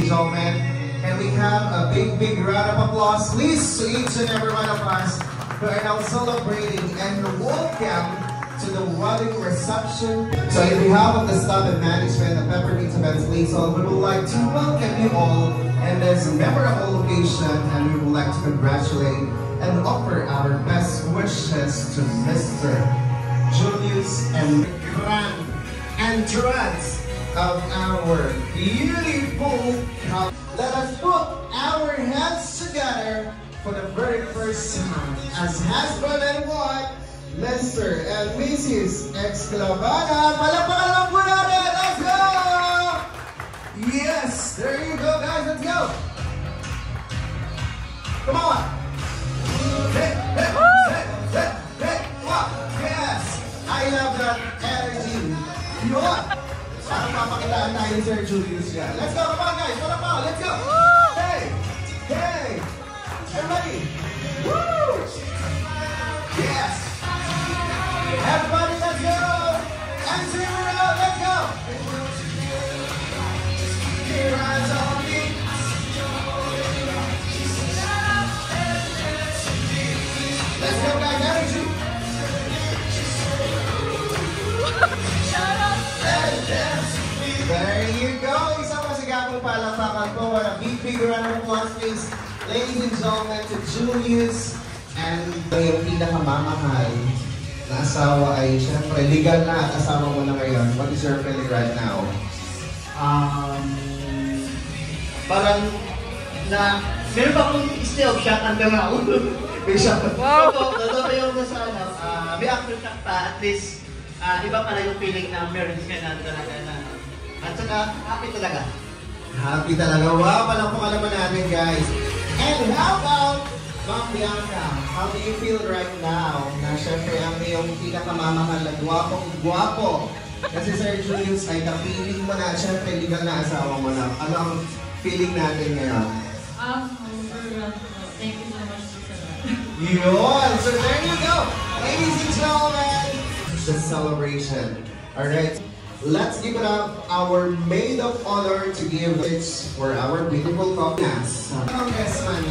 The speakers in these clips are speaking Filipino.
and gentlemen. And we have a big round of applause, please, to each and every one of us who are now celebrating and welcome to the wedding reception. So on behalf of the staff and management of Peppermint Events Liesl, we would like to welcome you all in this memorable occasion, and we would like to congratulate and offer our best wishes to Mr. Julius and grand entrance of our beautiful couple. Let us put our hands together for the very first time as husband and wife, Mr. and Mrs. Exclavana. Palakpakan lang po natin! Let's go! Yes! There you go, guys! Let's go! Come on! Hey! Hey! Hey! Hey! Hey! Wow! Yes! I love that energy! Yun! Parang papakitaan tayo ni Sir Julius yan. Let's go! Come on, guys! Palakpakan! Let's go! Hey! Hey! Everybody! Woo! Yes! Everybody, let's go! And zero, let's go! Your eyes on me. Let's go, guys, energy! There you go! Isang masigabong palakpakan po. What a big round of applause, please. Ladies and gentlemen, to Julius and yung pinakamamahal na asawa ay syempre legal na at asawa mo na ngayon. What is your feeling right now? Parang na meron pa akong still shot hanggang ako. May shot. Wow! Totoo yung nasa may aftershock pa, at least iba pala yung feeling na meron ka na talaga na at saka happy talaga. Happy talaga. Wow! Palakpakan naman natin, guys. And how about Ma'am Bianca? How do you feel right now na syempre ang iyong pinakamamahal na gwapong-gwapo? Kasi Sir Julius ay kapiling mo na, syempre legal na asawa mo na. Ano ang feeling natin ngayon? Thank you so much for that. Yun! So there you go! Ladies and gentlemen, the celebration. Alright, let's give it up our maid of honor to give it for our beautiful couple. Congressman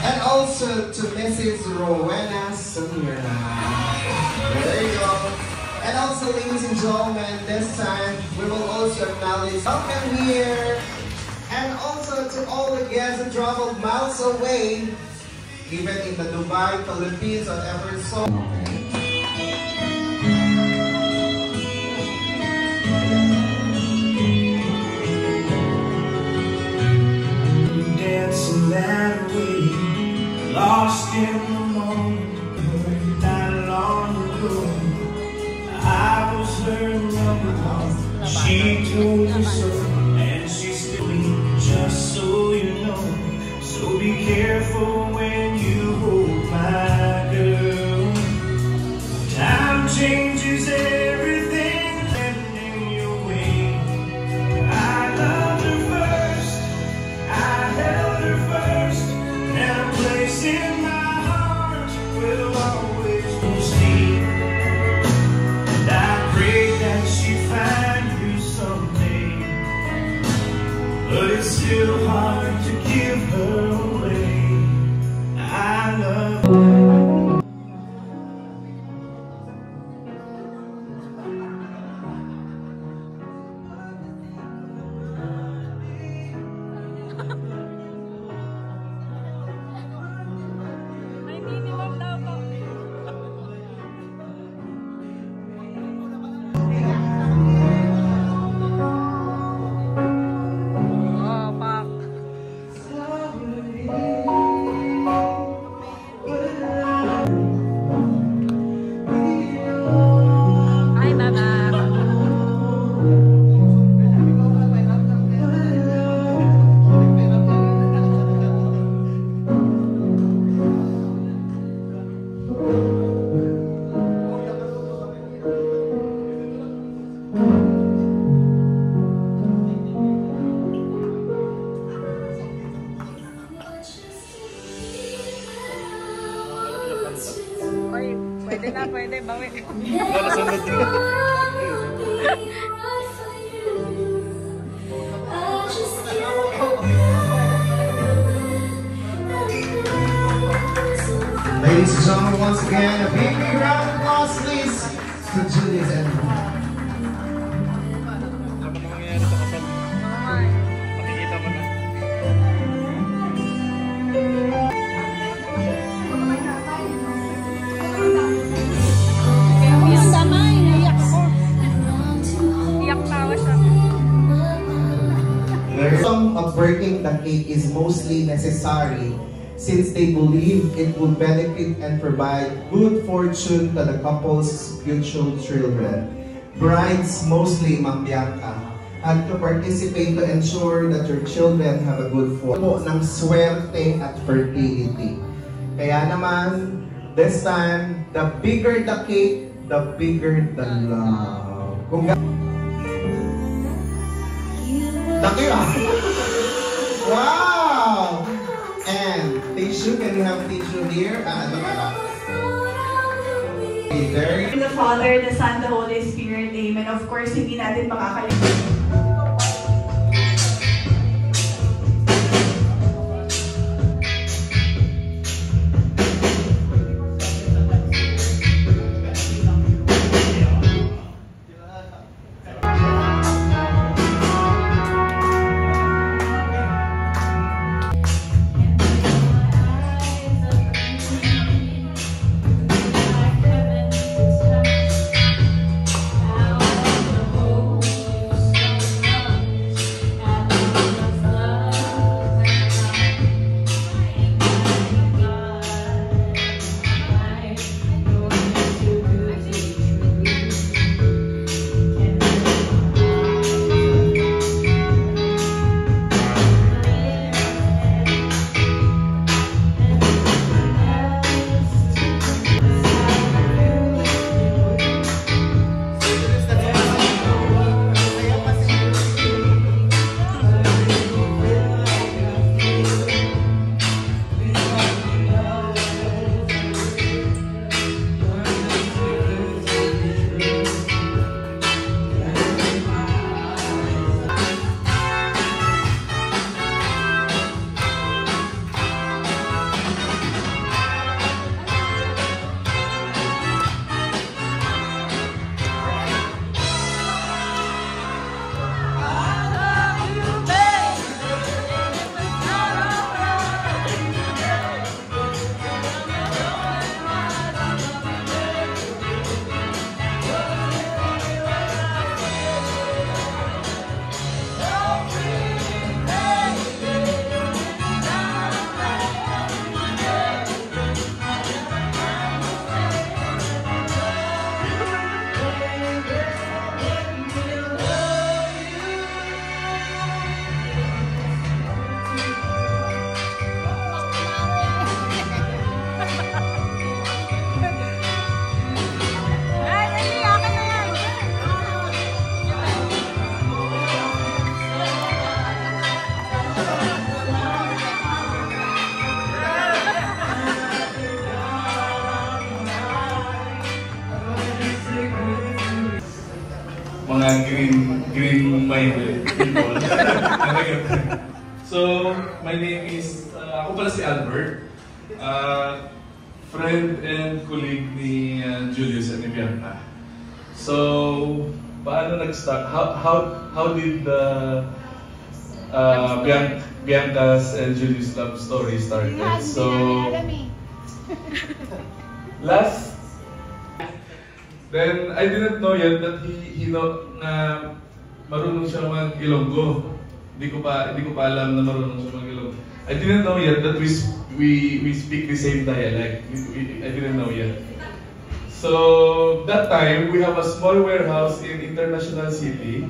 and also to Mrs. Rowena Samira. There you go. And also, ladies and gentlemen, this time we will also acknowledge welcome here. And also to all the guests who traveled miles away, even in the Dubai, Philippines, or ever so. Dancing that way, lost in the moment, not long ago. I was her number one. She told me so, and she's still me, just so you know. So be careful when you hold my girl. Time changes everything, standing your way. I loved her first, I held her first, and a place in my heart will always stay. And I pray that she find you someday, but it's still hard to give her away. I love her. Pwede na, pwede. Bawi. Nakasunod din. Ladies and gentlemen, once again, a big round of applause, please, to Julius and some of breaking the cake is mostly necessary since they believe it will benefit and provide good fortune to the couple's future children. Brides mostly, Ma'am Bianca, had to participate to ensure that your children have a good fortune ng swerte at fertility. Kaya naman, this time, the bigger the cake, the bigger the love. Laki ah! Wow! And tissue, can we have tissue here? In the Father, the Son, the Holy Spirit, Amen. Of course, hindi natin makakalimutan. mga green-minded people. So, my name is, ako pala si Albert, friend and colleague ni Julius and ni Bianca. So, paano nag-start? How did the Bianca's and Julius love story started? So, then I didn't know yet that he know na marunong siya mag Ilonggo. Hindi ko pa alam na marunong siya mag Ilonggo. I didn't know yet that we speak the same dialect. I didn't know yet. So that time we have a small warehouse in International City,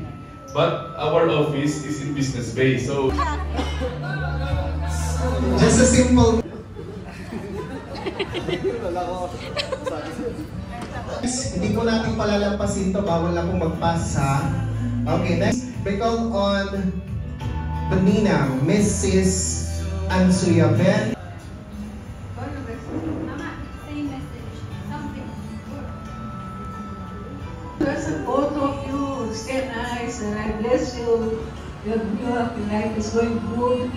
but our office is in Business Bay. So just a simple. Hindi ko natin palalampasin to, bawal na kong magpasa. Okay, next. Pickle on the Ninang, Mrs. Ansuya Ben. Mama, same message. Something. There's a photo of you, stay nice, and I bless you. Your life is going good.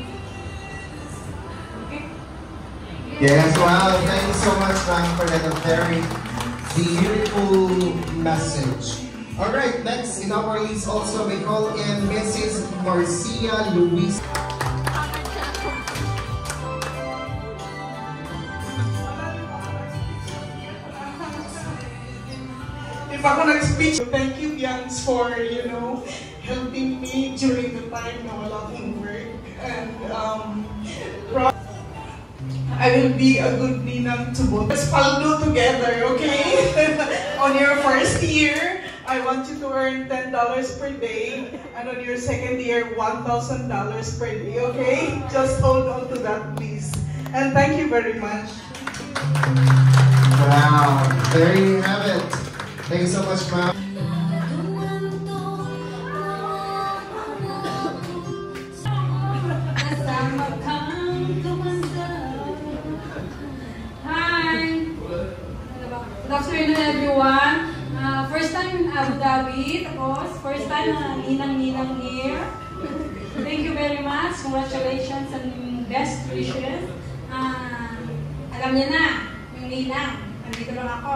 Okay? Yes, wow. Thank you so much, ma'am, for that very beautiful message. Alright, next in our list also we call in Mrs. Marcia Luis. If ako nag-speech, thank you, Bians, for, helping me during the time na wala akong work. And, I will be a good ninang to both. Let's paldo together, okay? On your first year, I want you to earn $10 per day. And on your second year, $1,000 per day, okay? Just hold on to that, please. And thank you very much. Wow, there you have it. Thank you so much, ma'am. Hi. Good afternoon, everyone. First time in Abu Dhabi, tapos first time na ninang-ninang here. Thank you very much. Congratulations and best wishes. Alam niya na, yung ninang. Nandito lang ako.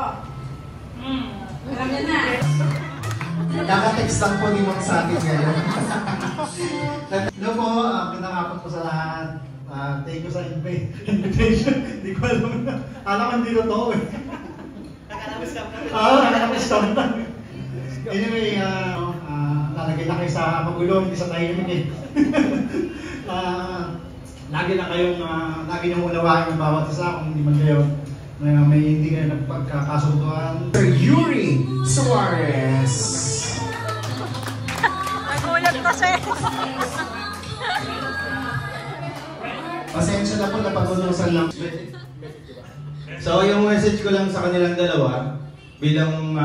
Alam niya na. Naka-text lang po ni Mong sa akin ngayon. Hello po, pinakapot po sa lahat. Thank you sa invitation. Hindi ko alam na. Alam ko hindi totoo eh. Nakakamiskap na. Oo, nakakamiskap na. Anyway, lalagay na kayo sa magulo, hindi sa tahimik eh. Lagi niyong unawain ang bawat isa kung hindi man kayo may hindi kayo nagpagkakasunduan. Sir Yuri Suarez. Nagulat pa siya. Pasensya na po, napag-unusan lang. So, yung message ko lang sa kanilang dalawa, bilang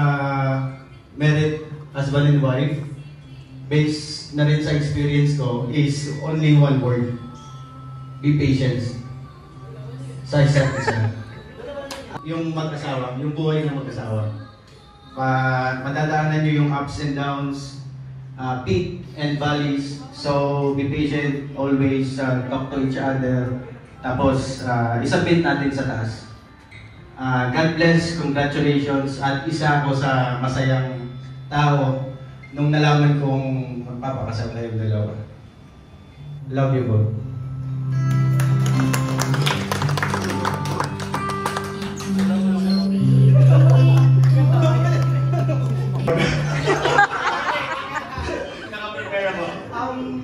married husband and wife, based na rin sa experience ko, is only one word. Be patient. Sa isa't isa. Yung mag-asawa, yung buhay ng mag-asawa. Madadaanan nyo yung ups and downs, peak and valleys. So, be patient, always talk to each other. Tapos, isabit natin sa taas. God bless, congratulations, at isa ako sa masayang tao nung nalaman kong magpapakasal na yung dalawa. Love you both.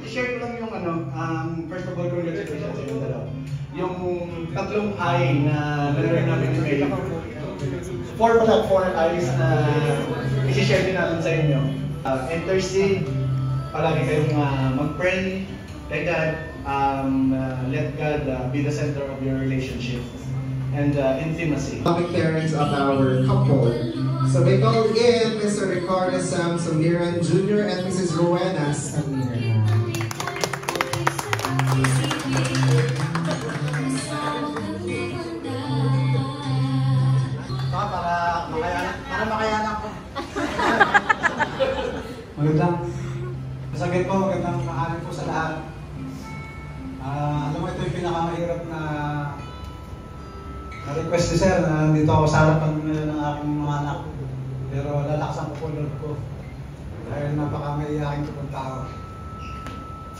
Share ko lang yung first of all, congratulations sa inyong dalawa. Yung tatlong eye na nalagay namin today. Four eyes na isi-share din natin sa inyo. Intercede, palagi kayong mag-pray, let God be the center of your relationship. And intimacy. Loving parents of our couple. So we call in Mr. Ricardo Sam Samiran Jr. and Mrs. Rowena Samiran. Para makayanan ko. Magandang masagad po, magandang maaari po sa lahat. Alam mo, ito yung pinakamahirap na request ni Sir na nandito ako sa harapan ng aking mga anak. Pero lalaksan ko po Lord ko. Dahil napaka-maiyakin ko pong tao.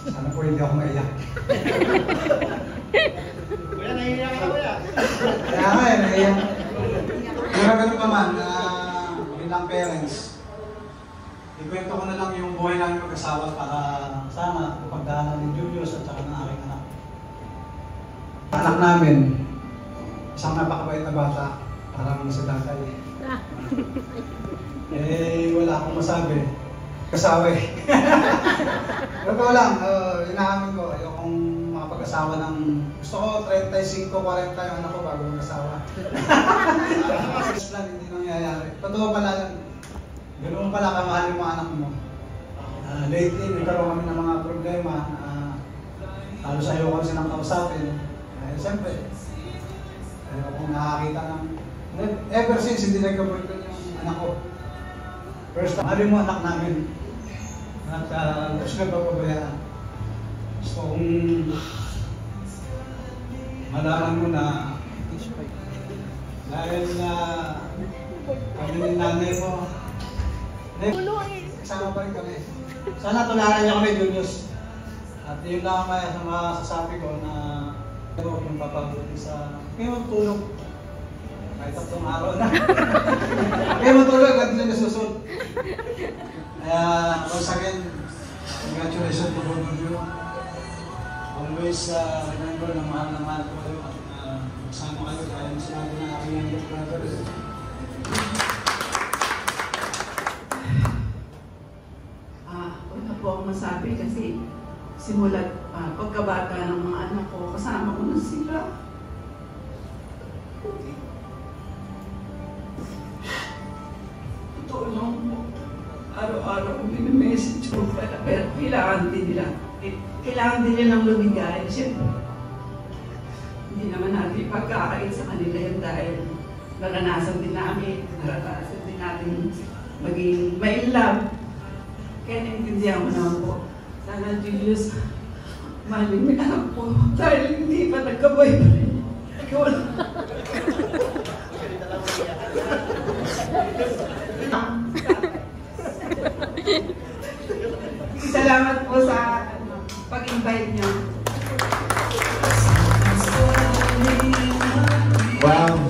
Sana po hindi ako maiyak. Kuya, naiiyak ka kuya. Kaya nga eh, naiiyak. Pero ganun pa man, bilang parents, ikwento ko na lang yung buhay namin mag-asawa para sana pagdaanan ni Julius at saka ng aking anak. Anak namin, isang napakabait na bata, parang si tatay. Wala akong masabi. Kasawa eh. Pero lang, inaamin ko, ayokong makapag-asawa ng... Gusto ko 35, 40 yung anak ko bago mag-asawa. Lang, hindi nangyayari. Totoo pala yan. Ganoon pala kamahal yung mga anak mo. Lately, nagkaroon kami ng mga problema na halos ayoko silang kausapin. Siyempre, ayokong nakakita ng... Ever since, hindi nagka-boyfriend yung anak ko. First time, mo anak namin. At gusto na papabayaan. Gusto kong malaman mo na Dahil kami ni nanay mo, kasama pa rin kami. Sana tularan niyo kami, Julius. At yun lang ang masasabi ko na huwag mong papabuti sa kayo magtulog. Kahit 3 araw na. Kayo magtulog at hindi nasusunod. Kaya, once again, congratulations to both of you. Always remember na mahal ko kayo at kasama kayo kaya mo sinabi na aking young brothers. Una po ang masabi kasi simulat pagkabata ng mga anak ko, kasama ko na sila. Totoo lang po. Araw-araw message ko pala, pero kailangan din nilang lumigay. Siyempre, hindi naman natin pagkakain sa kanila yan dahil naranasan din natin maging may love. Kaya naintindihan mo naman po. Sana Julius, mahalin mo na po dahil hindi pa nagka-boyfriend. Ikaw lang. Salamat po sa pag-invite niyo. Wow.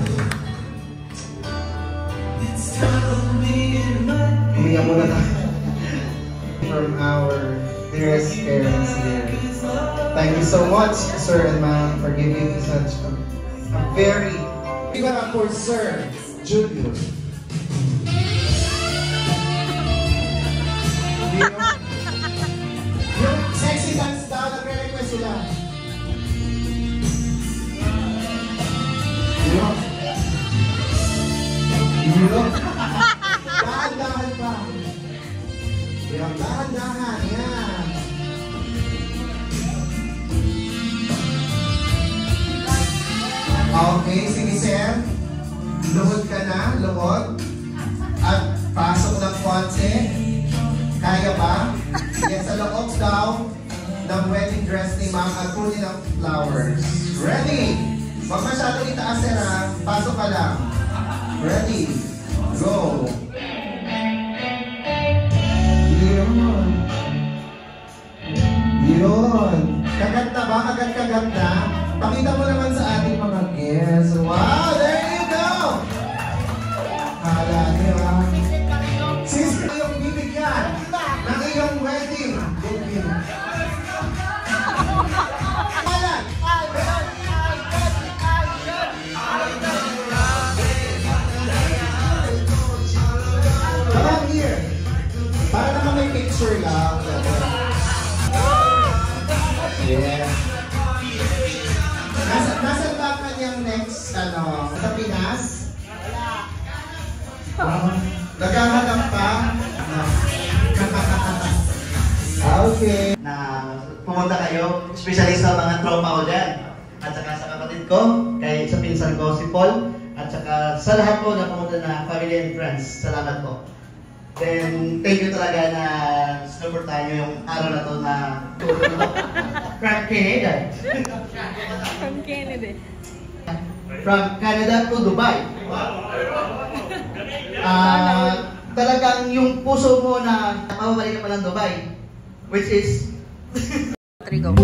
Huminga muna tayo. From our dearest parents here. Thank you so much, sir and ma'am, for giving me such a very... Give it up for Sir Julius. Yung sexy dance daw, nagre-request sila. Dahan-dahan pa. Dahan-dahan, yan. Okay, sige sir. Luhod ka na, luhod. At pasok ng konti. Kaya ba? Yan sa loob daw ng wedding dress ni ma'am at kunin ng flowers. Ready? Huwag masyadong itaas sir ha. Pasok ka lang. Ready? Go! Yun. Kaganda ba? Agad-kaganda. Pakita mo naman sa ating mga guests. Wow! There you go! Hala niyo ha. Sister yung bibigyan ng iyong wedding. Alan! Come here. Para naman may picture lang. Yeah. Nasaan ba kanyang next, sa Pinas? Wala. Naghahanap pa? Okay. Na pumunta kayo, especially sa mga tropa ko dyan. At saka sa kapatid ko, kay sa pinsan ko si Paul. At saka sa lahat po na pumunta na family and friends. Salamat po. Then, thank you talaga na sinuportahan nyo yung araw na to na from Canada. From Canada. From Canada to Dubai. Talagang yung puso mo na mababalik ka pa ng Dubai. Which is... Trigo.